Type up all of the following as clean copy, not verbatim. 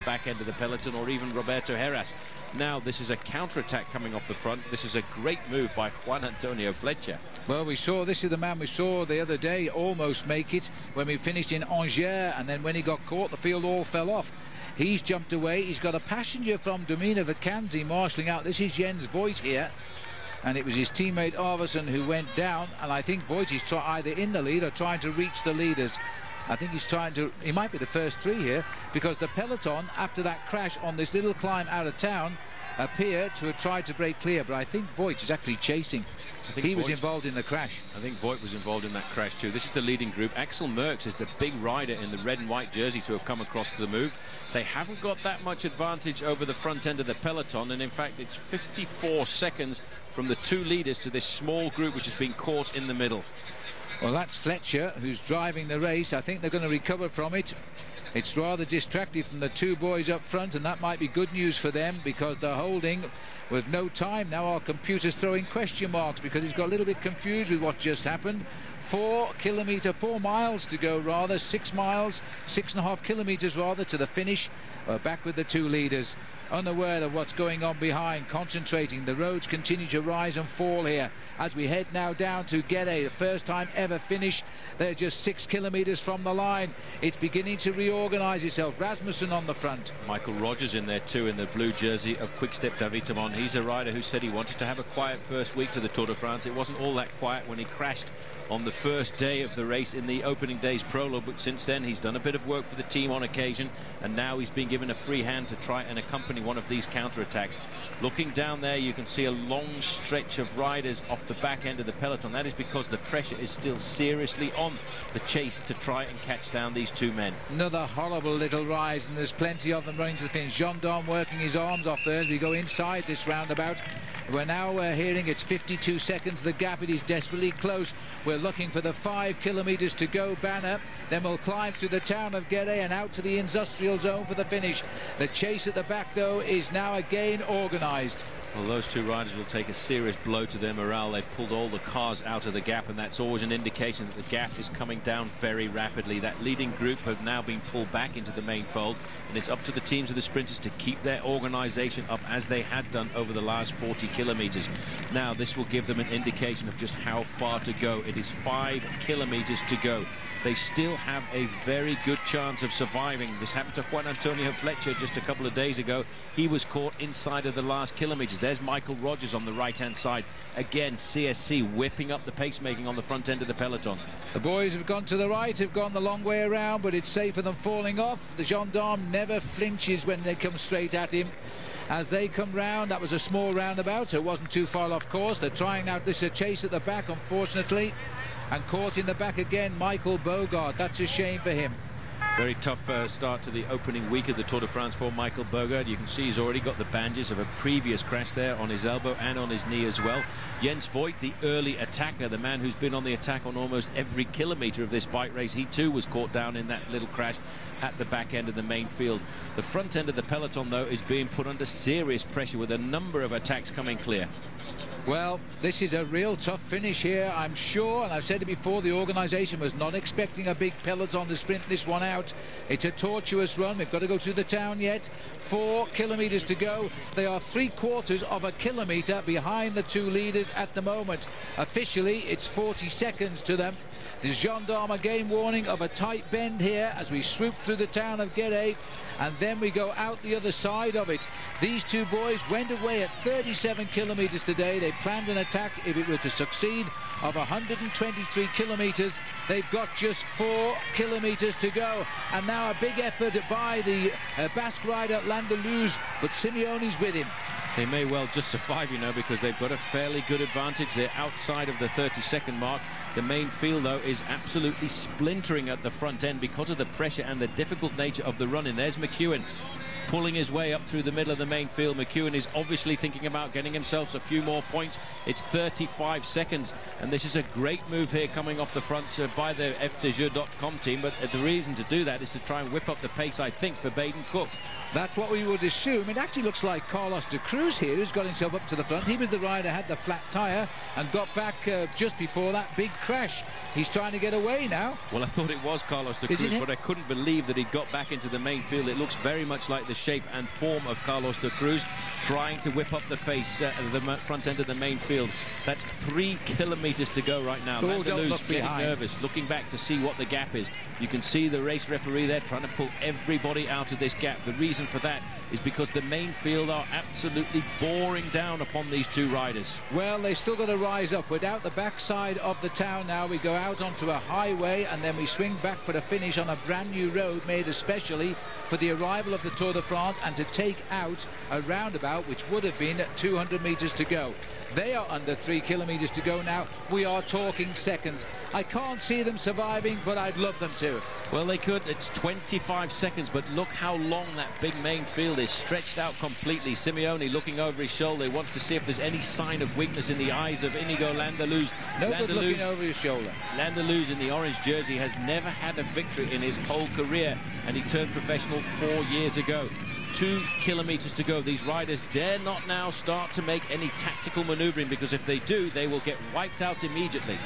back end of the peloton, or even Roberto Heras. Now this is a counter-attack coming off the front. This is a great move by Juan Antonio Fletcher. Well, we saw, this is the man we saw the other day almost make it when we finished in Angers, and then when he got caught, the field all fell off. He's jumped away. He's got a passenger from Domina Vacanzi marshalling out. This is Jens Voigt here, and it was his teammate Arvidsson who went down, and I think Voigt is either in the lead or trying to reach the leaders. I think he's trying to, he might be the first three here, because the peloton, after that crash on this little climb out of town, appear to have tried to break clear, but I think Voigt is actually chasing. He was involved in the crash. I think Voigt was involved in that crash too. This is the leading group. Axel Merckx is the big rider in the red and white jersey to have come across the move. They haven't got that much advantage over the front end of the peloton, and in fact it's 54 seconds from the two leaders to this small group which has been caught in the middle. Well, that's Fletcher who's driving the race. I think they're going to recover from it. It's rather distracting from the two boys up front, and that might be good news for them because they're holding with no time. Now our computer's throwing question marks because he's got a little bit confused with what just happened. 4 miles to go, rather 6 miles, 6.5 kilometers rather, to the finish. We're back with the two leaders, unaware of what's going on behind, concentrating. The roads continue to rise and fall here as we head now down to Guéret, the first time ever finish. They're just 6 kilometers from the line. It's beginning to reorganize itself. Rasmussen on the front. Michael Rogers in there too, in the blue jersey of Quick-Step Davitamon. He's a rider who said he wanted to have a quiet first week to the Tour de France. It wasn't all that quiet when he crashed on the first day of the race in the opening day's prologue, but since then he's done a bit of work for the team on occasion, and now he's been given a free hand to try and accompany one of these counter-attacks. Looking down there, you can see a long stretch of riders off the back end of the peloton. That is because the pressure is still seriously on the chase to try and catch down these two men. Another horrible little rise, and there's plenty of them running to the finish. Gendarme working his arms off there as we go inside this roundabout. We're now hearing it's 52 seconds. The gap, it is desperately close. We're looking for the 5 kilometers to go banner. Then we'll climb through the town of Guéret and out to the industrial zone for the finish. The chase at the back, though, is now again organized. Well, those two riders will take a serious blow to their morale. They've pulled all the cars out of the gap, and that's always an indication that the gap is coming down very rapidly. That leading group have now been pulled back into the main fold, and it's up to the teams of the sprinters to keep their organization up as they had done over the last 40 kilometers. Now, this will give them an indication of just how far to go. It is 5 kilometers to go. They still have a very good chance of surviving. This happened to Juan Antonio Fletcher just a couple of days ago. He was caught inside of the last kilometers. There's Michael Rogers on the right-hand side. Again, CSC whipping up the pacemaking on the front end of the peloton. The boys have gone to the right, have gone the long way around, but it's safer than falling off. The gendarme never flinches when they come straight at him. As they come round, that was a small roundabout, so it wasn't too far off course. They're trying out this chase at the back, unfortunately. And caught in the back again, Michael Bogart. That's a shame for him. Very tough start to the opening week of the Tour de France for Michael Bogart. You can see he's already got the bandages of a previous crash there on his elbow and on his knee as well. Jens Voigt, the early attacker, the man who's been on the attack on almost every kilometer of this bike race, he too was caught down in that little crash at the back end of the main field. The front end of the peloton, though, is being put under serious pressure with a number of attacks coming clear. Well, this is a real tough finish here, I'm sure, and I've said it before, the organisation was not expecting a big peloton to sprint this one out. It's a tortuous run. We've got to go through the town yet. 4 kilometres to go. They are 3/4 of a kilometre behind the two leaders at the moment. Officially, it's 40 seconds to them. The gendarme again warning of a tight bend here as we swoop through the town of Guéret, and then we go out the other side of it. These two boys went away at 37 kilometres today. They planned an attack, if it were to succeed, of 123 kilometres. They've got just 4 kilometres to go, and now a big effort by the Basque rider Landeluz, but Simeone's with him. They may well just survive, you know, because they've got a fairly good advantage. They're outside of the 30-second mark. The main field, though, is absolutely splintering at the front end because of the pressure and the difficult nature of the run-in. There's McEwen pulling his way up through the middle of the main field. McEwen is obviously thinking about getting himself a few more points. It's 35 seconds, and this is a great move here coming off the front by the FDJ.com team, but the reason to do that is to try and whip up the pace, I think, for Baden Cook. That's what we would assume. It actually looks like Carlos de Cruz here, who's got himself up to the front. He was the rider, had the flat tyre, and got back just before that big crash. He's trying to get away now. Well, I thought it was Carlos de Cruz, but I couldn't believe that he got back into the main field. It looks very much like the shape and form of Carlos de Cruz, trying to whip up the face at the front end of the main field. That's 3 kilometers to go right now. Landalu's getting nervous, looking back to see what the gap is. You can see the race referee there trying to pull everybody out of this gap. The reason for that is because the main field are absolutely boring down upon these two riders. Well, they still got to rise up. We're out the backside of the town now. We go out onto a highway and then we swing back for the finish on a brand new road made especially for the arrival of the Tour de France and to take out a roundabout which would have been 200 meters to go. They are under 3 kilometers to go now. We are talking seconds. I can't see them surviving, but I'd love them to. Well, they could. It's 25 seconds, but look how long that big main field is stretched out completely. Simeone looking over his shoulder. He wants to see if there's any sign of weakness in the eyes of Inigo Landaluz. No good looking over his shoulder. Landaluz in the orange jersey has never had a victory in his whole career, and he turned professional 4 years ago. 2 kilometers to go. These riders dare not now start to make any tactical maneuvering, because if they do, they will get wiped out immediately.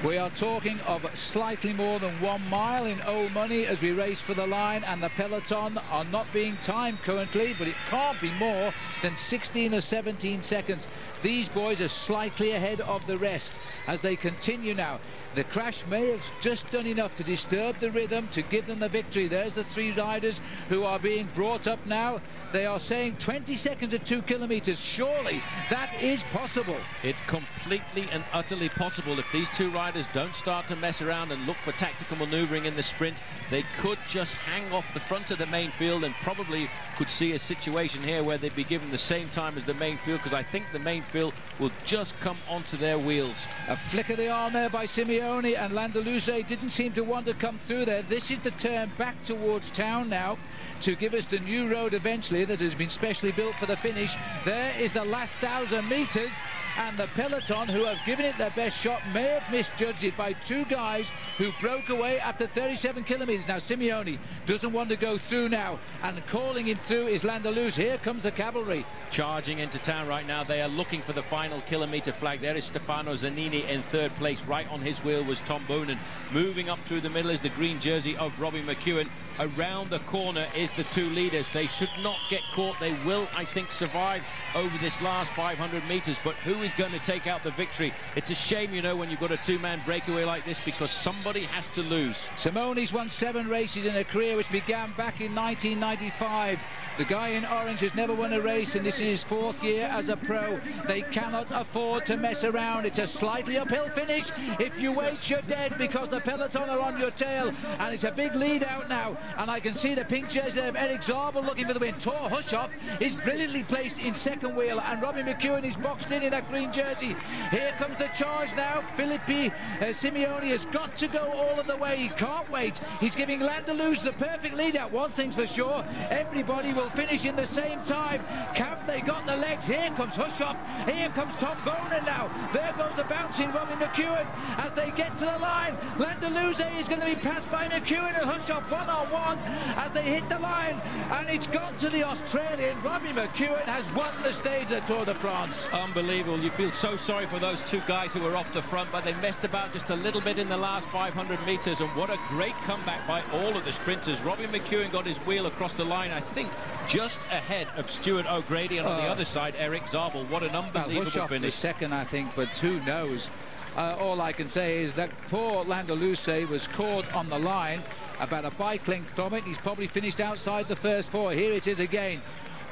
We are talking of slightly more than 1 mile in old money as we race for the line, and the peloton are not being timed currently, but it can't be more than 16 or 17 seconds. These boys are slightly ahead of the rest as they continue now. The crash may have just done enough to disturb the rhythm to give them the victory. There's the 3 riders who are being brought up now. They are saying 20 seconds at 2 kilometers. Surely that is possible. It's completely and utterly possible. If these 2 riders don't start to mess around and look for tactical maneuvering in the sprint, they could just hang off the front of the main field and probably could see a situation here where they'd be given the same time as the main field, because I think the main field will just come onto their wheels. A flick of the arm there by Simeone, and Landaluz didn't seem to want to come through there. This is the turn back towards town now to give us the new road eventually that has been specially built for the finish. There is the last 1,000 meters, and the peloton, who have given it their best shot, may have misjudged it by 2 guys who broke away after 37 kilometers. Now Simeone doesn't want to go through now, and calling him through is Landaluz. Here comes the cavalry charging into town right now. They are looking for the final kilometer flag. There is Stefano Zanini in 3rd place. Right on his wheel was Tom Boonen. Moving up through the middle is the green jersey of Robbie McEwen. Around the corner is the 2 leaders. They should not get caught. They will, I think, survive over this last 500 meters. But who is going to take out the victory? It's a shame, you know, when you've got a 2-man breakaway like this, because somebody has to lose. Simone's won 7 races in a career which began back in 1995. The guy in orange has never won a race, and this is his 4th year as a pro. They cannot afford to mess around. It's a slightly uphill finish. If you wait, you're dead, because the peloton are on your tail, and it's a big lead out now. And I can see the pink jersey of Eric Zabel looking for the win. Tor Hushoff is brilliantly placed in 2nd wheel, and Robbie McEwen is boxed in that green jersey. Here comes the charge now. Filippi Simeone has got to go all of the way. He can't wait. He's giving Landaluz the perfect lead out. One thing's for sure, everybody will finish in the same time. Have they got the legs? Here comes Hushoff. Here comes Tom Boonen now. There goes the bouncing Robbie McEwen as they get to the line. Landaluz is going to be passed by McEwen and Hushoff one-on-one as they hit the line, and it's gone to the Australian. Robbie McEwen has won the stage of the Tour de France. Unbelievable. You feel so sorry for those 2 guys who were off the front, but they messed about just a little bit in the last 500 meters, and what a great comeback by all of the sprinters. Robbie McEwen got his wheel across the line, I think just ahead of Stuart O'Grady, and on the other side Eric Zabel. What an unbelievable finish. 2nd, I think, but who knows. All I can say is that poor Landaluz was caught on the line about a bike length from it. He's probably finished outside the first 4. Here it is again.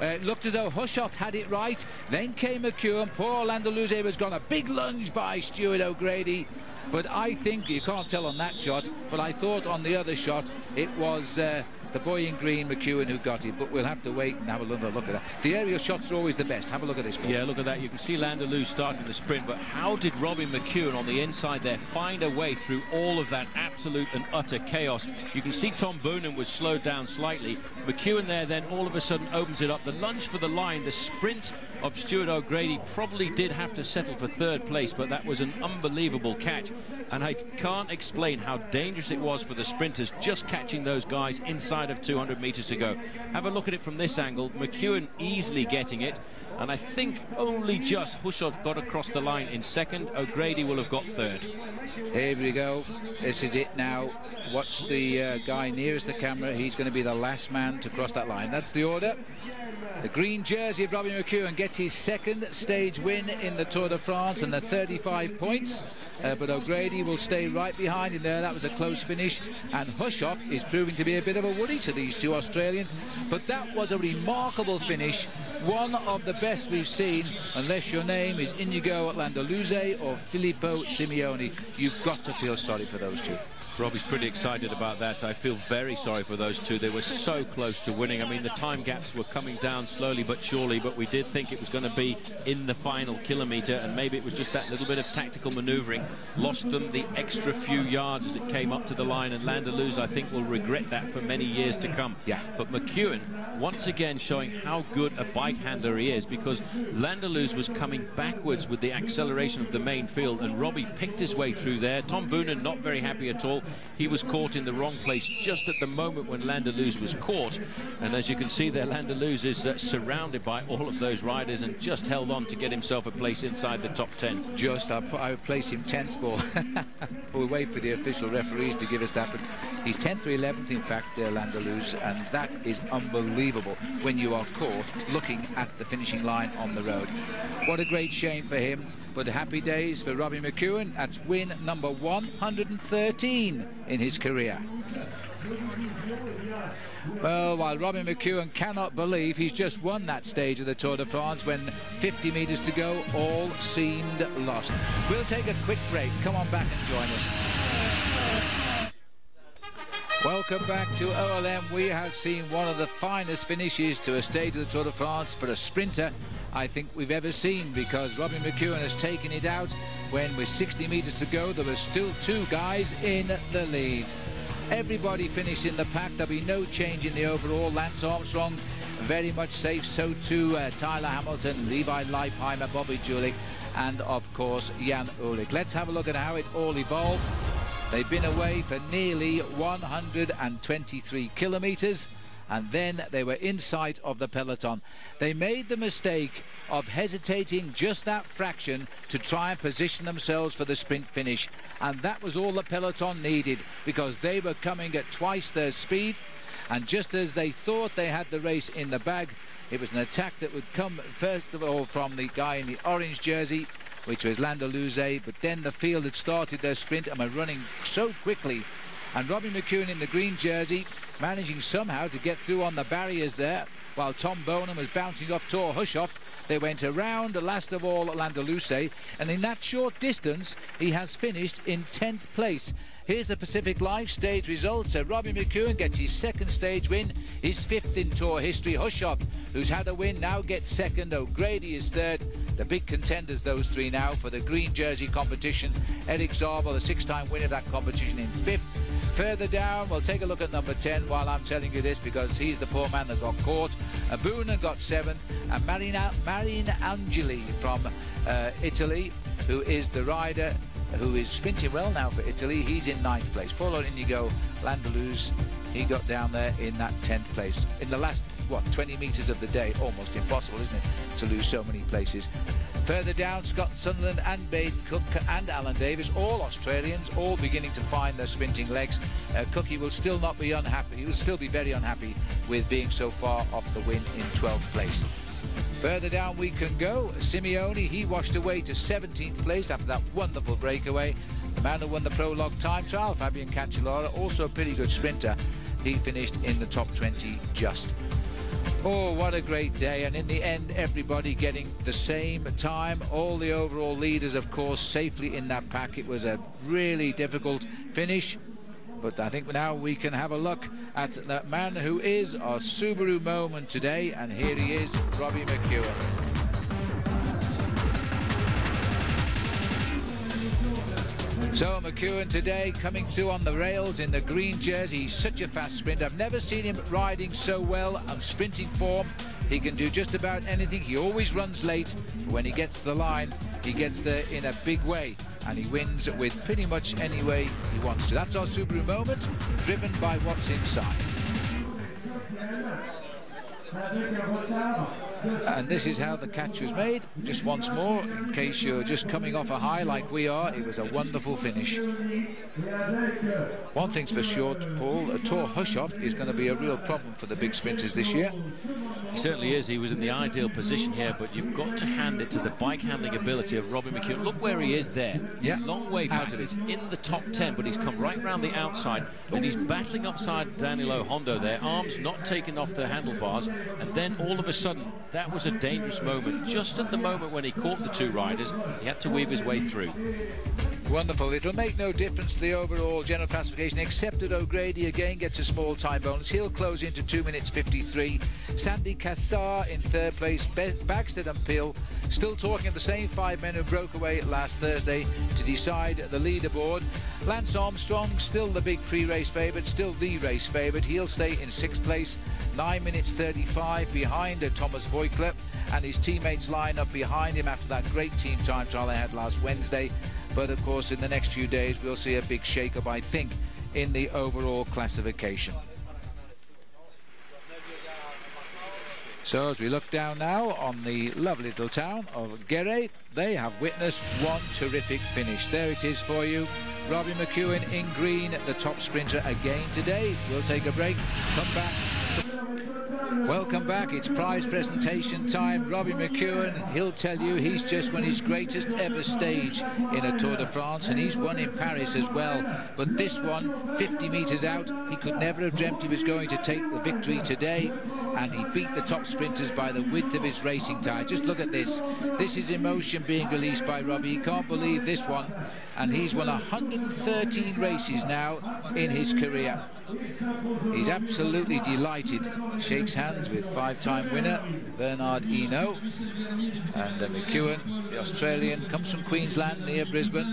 It looked as though Hushoff had it right. Then came McEwen. Poor Landaluz was gone. A big lunge by Stuart O'Grady. But I think, you can't tell on that shot, but I thought on the other shot it was the boy in green, McEwen, who got it. But we'll have to wait and have a look at that. The aerial shots are always the best. Have a look at this one. Yeah, look at that. You can see Landaluz starting the sprint, but how did Robbie McEwen on the inside there find a way through all of that absolute and utter chaos? You can see Tom Boonen was slowed down slightly. McEwen there then all of a sudden opens it up. The lunge for the line, the sprint of Stuart O'Grady probably did have to settle for 3rd place, but that was an unbelievable catch, and I can't explain how dangerous it was for the sprinters just catching those guys inside shy of 200 metres to go. Have a look at it from this angle. McEwen easily getting it, and I think only just Hushov got across the line in second. O'Grady will have got third. Here we go. This is it now. Watch the guy nearest the camera. He's going to be the last man to cross that line. That's the order. The green jersey of Robbie McEwen gets his second stage win in the Tour de France and the 35 points. But O'Grady will stay right behind him there. That was a close finish. And Hushov is proving to be a bit of a worry to these two Australians. But that was a remarkable finish. One of the best we've seen, unless your name is Inigo Landaluce or Filippo Simeoni. You've got to feel sorry for those two. Robbie's pretty excited about that. I feel very sorry for those two. They were so close to winning. I mean, the time gaps were coming down slowly but surely, but we did think it was going to be in the final kilometre, and maybe it was just that little bit of tactical manoeuvring lost them the extra few yards as it came up to the line, and Landaluce, I think, will regret that for many years to come. Yeah. But McEwen, once again, showing how good a bike handler he is, because Landaluce was coming backwards with the acceleration of the main field, and Robbie picked his way through there. Tom Boonen not very happy at all. He was caught in the wrong place just at the moment when Landaluce was caught, and as you can see there, Landaluce is surrounded by all of those riders and just held on to get himself a place inside the top 10. Just, I would place him 10th, ball. We'll wait for the official referees to give us that, but he's 10th or 11th, in fact, Landaluce, and that is unbelievable when you are caught looking at the finishing line on the road. What a great shame for him. But happy days for Robbie McEwen. That's win number 113 in his career. Well, while Robbie McEwen cannot believe he's just won that stage of the Tour de France when 50 metres to go, all seemed lost. We'll take a quick break. Come on back and join us. Welcome back to OLM. We have seen one of the finest finishes to a stage of the Tour de France for a sprinter I think we've ever seen, because Robbie McEwen has taken it out when with 60 metres to go there were still two guys in the lead. Everybody finished in the pack. There'll be no change in the overall. Lance Armstrong very much safe, so too Tyler Hamilton, Levi Leipheimer, Bobby Julich, and of course Jan Ullrich. Let's have a look at how it all evolved. They've been away for nearly 123 kilometres, and then they were in sight of the peloton. They made the mistake of hesitating just that fraction to try and position themselves for the sprint finish, and that was all the peloton needed, because they were coming at twice their speed, and just as they thought they had the race in the bag, it was an attack that would come first of all from the guy in the orange jersey, which was Landaluce, but then the field had started their sprint and were running so quickly, and Robbie McEwen in the green jersey managing somehow to get through on the barriers there, while Tom Boonen was bouncing off Thor Hushovd. They went around, last of all, Landaluce, and in that short distance he has finished in 10th place. Here's the Pacific Life stage results. Robbie McEwen gets his second stage win, his 5th in Tour history. Hushovd, who's had a win, now gets second. O'Grady is third. The big contenders, those three now, for the green jersey competition. Eric Zabel, the 6-time winner of that competition, in 5th. Further down, we'll take a look at number 10 while I'm telling you this, because he's the poor man that got caught. Boonen got 7th, and Marin Angeli from Italy, who is the rider who is sprinting well now for Italy, he's in 9th place. Paulo Inigo Landaluce, he got down there in that 10th place. In the last, 20 metres of the day, almost impossible, isn't it, to lose so many places. Further down, Scott Sunderland and Baden Cook and Alan Davis, all Australians, all beginning to find their sprinting legs. Cookie will still not be unhappy. He will still be very unhappy with being so far off the win in 12th place. Further down we can go. Simeoni, he washed away to 17th place after that wonderful breakaway. The man who won the prologue time trial, Fabian Cancellara, also a pretty good sprinter. He finished in the top 20 just. Oh, what a great day, and in the end everybody getting the same time. All the overall leaders, of course, safely in that pack. It was a really difficult finish, but I think now we can have a look at that man who is our Subaru moment today, and here he is, Robbie McEwen. So McEwen today coming through on the rails in the green jersey. He's such a fast sprinter. I've never seen him riding so well on sprinting form. He can do just about anything. He always runs late, but when he gets to the line, he gets there in a big way, and he wins with pretty much any way he wants to. That's our Subaru moment, driven by what's inside. And this is how the catch was made. Just once more, in case you're just coming off a high like we are, it was a wonderful finish. One thing's for sure, Paul, Tor Hushovd is going to be a real problem for the big sprinters this year. He certainly is. He was in the ideal position here, but you've got to hand it to the bike handling ability of Robbie McEwen. Look where he is there. Yeah. Long way out of it. In the top 10, but he's come right round the outside, and he's battling upside Danilo Hondo there. Arms not taken off the handlebars, and then all of a sudden, that was a dangerous moment. Just at the moment when he caught the two riders, he had to weave his way through. Wonderful. It'll make no difference to the overall general classification, except that O'Grady again gets a small time bonus. He'll close into 2 minutes 53. Sandy Cassar in third place. Bagstead and Peel still talking of the same 5 men who broke away last Thursday to decide the leaderboard. Lance Armstrong, still the big pre-race favourite, still the race favourite. He'll stay in 6th place. 9 minutes 35 behind Thomas Voigtler, and his teammates line up behind him after that great team time trial they had last Wednesday. But of course, in the next few days, we'll see a big shake-up, I think, in the overall classification. So as we look down now on the lovely little town of Guéret, they have witnessed one terrific finish. There it is for you. Robbie McEwen in green, the top sprinter again today. We'll take a break, come back. Welcome back. It's prize presentation time. Robbie McEwen, he'll tell you he's just won his greatest ever stage in a Tour de France, and he's won in Paris as well. But this one, 50 metres out, he could never have dreamt he was going to take the victory today, and he beat the top sprinters by the width of his racing tire. Just look at this. This is emotion being released by Robbie. He can't believe this one, and he's won 113 races now in his career. He's absolutely delighted. Shakes hands with 5-time winner Bernard Hinault. And McEwen, the Australian, comes from Queensland near Brisbane.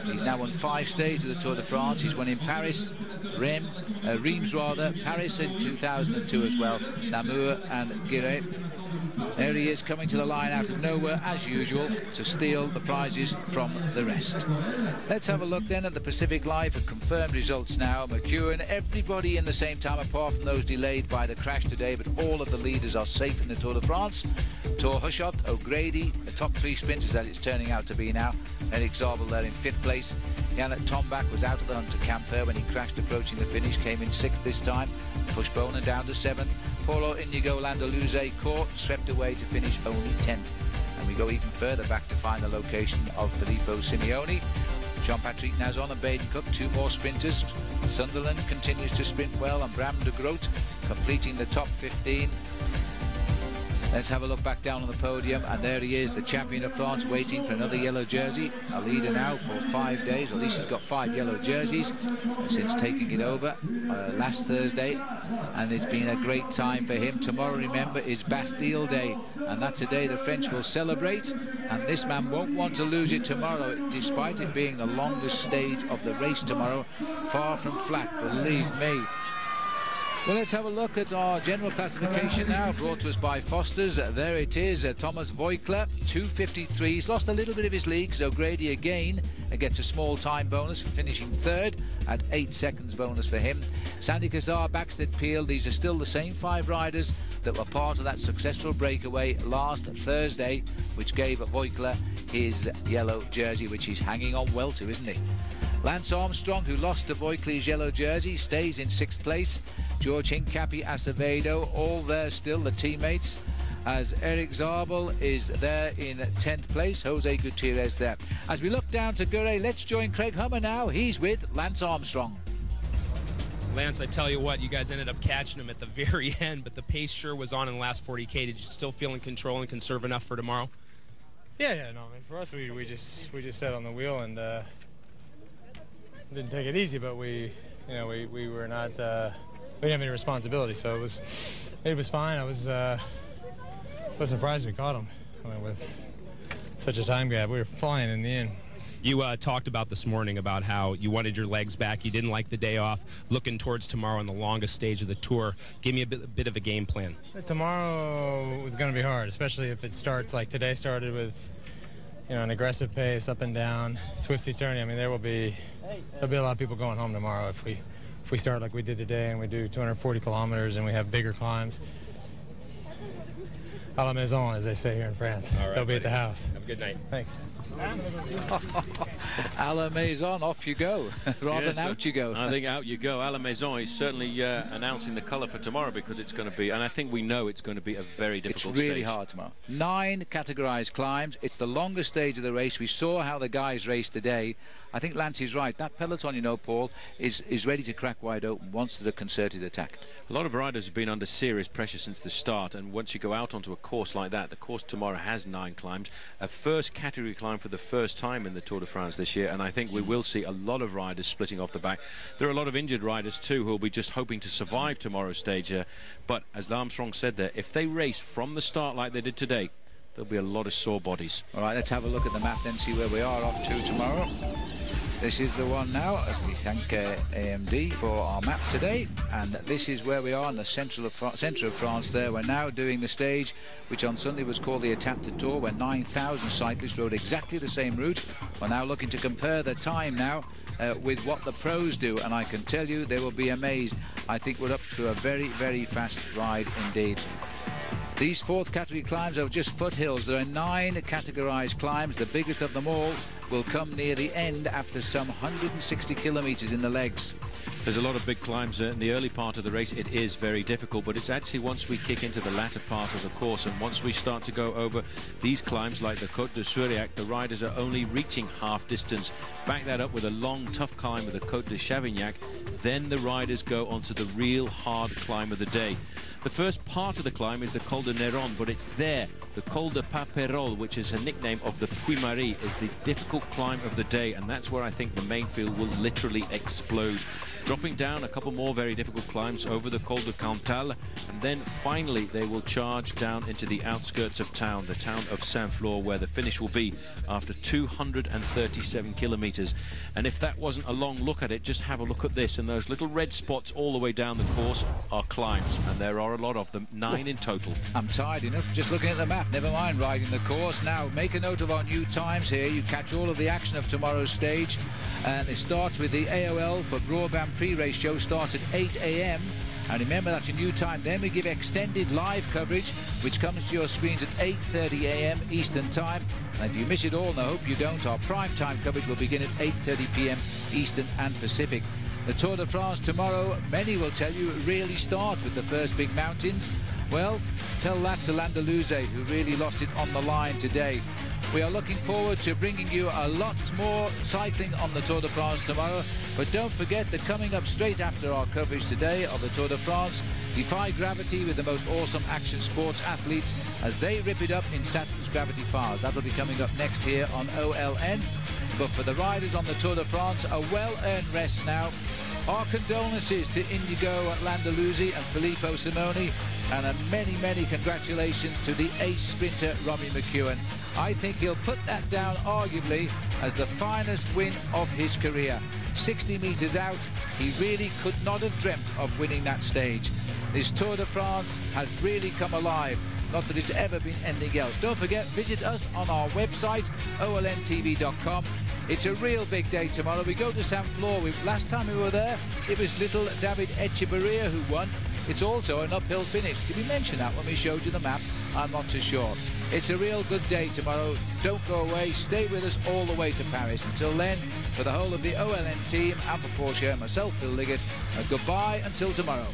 He's now won 5 stages of the Tour de France. He's won in Paris, Reims rather, Paris in 2002 as well, Namur and Guéret. There he is, coming to the line out of nowhere as usual to steal the prizes from the rest. Let's have a look then at the Pacific Live for confirmed results now. McEwen, everybody in the same time apart from those delayed by the crash today, but all of the leaders are safe in the Tour de France. Tor Hushovd, O'Grady, the top 3 sprinters as it's turning out to be now. Eric Zabel there in 5th place. Janet Tombak was out of the Hunter camp there when he crashed approaching the finish, came in 6th this time. Push Bonen down to 7th. Paulo Inigo Landaluze caught, swept away to finish only 10th. And we go even further back to find the location of Filippo Simeoni. Jean-Patrick Nazon and Baden Cook, 2 more sprinters. Sunderland continues to sprint well, and Bram de Groot completing the top 15. Let's have a look back down on the podium, and there he is, the champion of France, waiting for another yellow jersey. A leader now for 5 days, or at least he's got 5 yellow jerseys since taking it over last Thursday, and it's been a great time for him. Tomorrow, remember, is Bastille Day, and that's a day the French will celebrate, and this man won't want to lose it tomorrow, despite it being the longest stage of the race tomorrow. Far from flat, believe me. Well, let's have a look at our general classification now, brought to us by Foster's. There it is, Thomas Voigtler, 2:53. He's lost a little bit of his lead, because O'Grady again gets a small time bonus for finishing 3rd at 8 seconds bonus for him. Sandy Cassar, Bagstead, Peel, these are still the same 5 riders that were part of that successful breakaway last Thursday, which gave Voigtler his yellow jersey, which he's hanging on well to, isn't he? Lance Armstrong, who lost to Voigtler his yellow jersey, stays in 6th place. George Hincapie, Acevedo, all there still, the teammates, as Eric Zabel is there in 10th place. Jose Gutierrez there. As we look down to Guéret, let's join Craig Hummer now. He's with Lance Armstrong. Lance, I tell you what, you guys ended up catching him at the very end, but the pace sure was on in the last 40K. Did you still feel in control and conserve enough for tomorrow? Yeah, no, I mean, for us, we just sat on the wheel and didn't take it easy, but we were not. We didn't have any responsibility, so it was fine. I was surprised we caught him. I mean, with such a time gap, we were flying in the end. You talked about this morning about how you wanted your legs back. You didn't like the day off. Looking towards tomorrow on the longest stage of the tour, give me a bit of a game plan. Tomorrow was going to be hard, especially if it starts like today started with, an aggressive pace, up and down, twisty turny. I mean, there'll be a lot of people going home tomorrow if we start like we did today and we do 240 kilometers and we have bigger climbs. à la maison, as they say here in France. All right, They'll be at the house. Have a good night. Thanks. A la maison, off you go. Rather Yes, than out you go. I think out you go. A la maison is certainly announcing the colour for tomorrow, because it's going to be, and I think we know it's going to be a very difficult It's really stage. hard tomorrow. 9 categorised climbs. It's the longest stage of the race. We saw how the guys raced today. I think Lance is right. That peloton, you know, Paul, is ready to crack wide open once there's a concerted attack. A lot of riders have been under serious pressure since the start, and once you go out onto a course like that, the course tomorrow has 9 climbs, a first category climb for the first time in the Tour de France this year, and I think we will see a lot of riders splitting off the back. There are a lot of injured riders too who will be just hoping to survive tomorrow's stage, but as Armstrong said there, if they race from the start like they did today, there'll be a lot of sore bodies. All right, let's have a look at the map then, see where we are off to tomorrow. This is the one now, as we thank AMD for our map today, and this is where we are in the centre of France there. We're now doing the stage which on Sunday was called the Étape du Tour, where 9,000 cyclists rode exactly the same route. We're now looking to compare the time now with what the pros do, and I can tell you they will be amazed. I think we're up to a very, very fast ride indeed. These 4th category climbs are just foothills. There are 9 categorised climbs. The biggest of them all will come near the end after some 160 kilometres in the legs. There's a lot of big climbs in the early part of the race. It is very difficult, but it's actually once we kick into the latter part of the course, and once we start to go over these climbs like the Côte de Souriac, the riders are only reaching half distance. Back that up with a long, tough climb of the Côte de Chavignac, then the riders go onto the real hard climb of the day. The first part of the climb is the Col de Néron, but it's there. The Col de Paperol, which is a nickname of the Puy-Marie, is the difficult climb of the day, and that's where I think the main field will literally explode. Dropping down a couple more very difficult climbs over the Col de Cantal, and then finally they will charge down into the outskirts of town, the town of Saint-Flour, where the finish will be after 237 kilometres. And if that wasn't a long look at it, just have a look at this, and those little red spots all the way down the course are climbs, and there are a lot of them, 9 in total. I'm tired enough just looking at the map, never mind riding the course. Now make a note of our new times here. You catch all of the action of tomorrow's stage, and it starts with the AOL for broadband pre-race show, starts at 8 AM. And remember, that's a new time. Then we give extended live coverage, which comes to your screens at 8:30 AM Eastern Time. And if you miss it all, and I hope you don't, our prime time coverage will begin at 8:30 PM Eastern and Pacific. The Tour de France tomorrow, many will tell you, really starts with the first big mountains. Well, tell that to Landaluze, who really lost it on the line today. We are looking forward to bringing you a lot more cycling on the Tour de France tomorrow. But don't forget that coming up straight after our coverage today of the Tour de France, Defy Gravity with the most awesome action sports athletes as they rip it up in Saturn's Gravity Files. That will be coming up next here on OLN. But for the riders on the Tour de France, a well-earned rest now. Our condolences to Indigo Landaluze and Filippo Simoni, and a many, many congratulations to the ace sprinter Robbie McEwen. I think he'll put that down arguably as the finest win of his career. 60 metres out, he really could not have dreamt of winning that stage. This Tour de France has really come alive. Not that it's ever been anything else. Don't forget, visit us on our website, olntv.com. It's a real big day tomorrow. We go to Saint-Flour. Last time we were there, it was little David Echeverria who won. It's also an uphill finish. Did we mention that when we showed you the map? I'm not too sure. It's a real good day tomorrow. Don't go away. Stay with us all the way to Paris. Until then, for the whole of the OLN team and for Porsche and myself, Phil Liggett, goodbye until tomorrow.